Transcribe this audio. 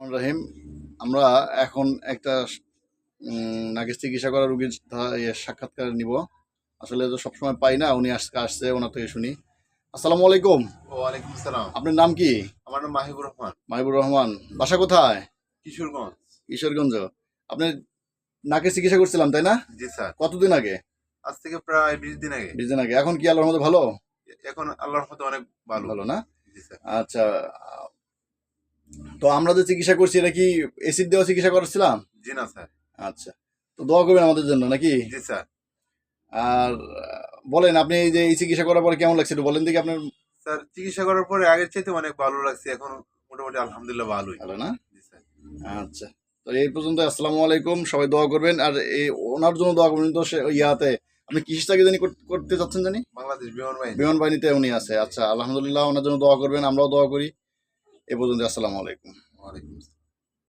রহিম, আমরা এখন একটা নাগের চিকিৎসা করা রোগীর সাক্ষাৎকার নিব। আসলে তো সবসময় পাই না, উনি আজকে আসছে, ওনার থেকে শুনি। আসসালামু আলাইকুম। ওয়ালাইকুম আসসালাম। আপনার নাম কি? আমার নাম মাহিবুর রহমান। মাহিবুর রহমান। বাসা কোথায়? কিশোরগঞ্জ। কিশোরগঞ্জ। আপনি নাকের চিকিৎসা করছিলাম তাই না? জি স্যার। কতদিন আগে? আজ থেকে প্রায় 20 দিন আগে। 20 দিন আগে। এখন কি আল্লাহর মধ্যে ভালো? এখন আল্লাহর রহমতে অনেক ভালো। ভালো না? জি স্যার। আচ্ছা, তো আমরা যে চিকিৎসা করছি এটা কি এসিড দেওয়া চিকিৎসা করেছিলাম? জি না স্যার। আচ্ছা, তো দোয়া করবেন আমাদের জন্য নাকি? জি স্যার। আর বলেন, আপনি এই যে এই চিকিৎসা করার পরে কেমন লাগছে একটু বলেন দেখি আপনার। স্যার চিকিৎসা করার পরে আগের চাইতে অনেক ভালো লাগছে, এখন মোটামুটি আলহামদুলিল্লাহ ভালোই। ভালো না? জি স্যার। আচ্ছা, তো এই পর্যন্ত। আসসালামু আলাইকুম, সবাই দোয়া করবেন। আর এই ওনার জন্য দোয়া করবেন। তো সে ইয়াতে আপনি কিসের চাকরি জানি করতে যাচ্ছেন জানি? বাংলাদেশ বিমান বাহিনী। বিমান বাহিনীতে উনি আছে। আচ্ছা, আলহামদুলিল্লাহ, ওনার জন্য দোয়া করবেন, আমরাও দোয়া করি। এই পর্যন্ত। আসসালামু আলাইকুম। ওয়ালাইকুম আসসালাম।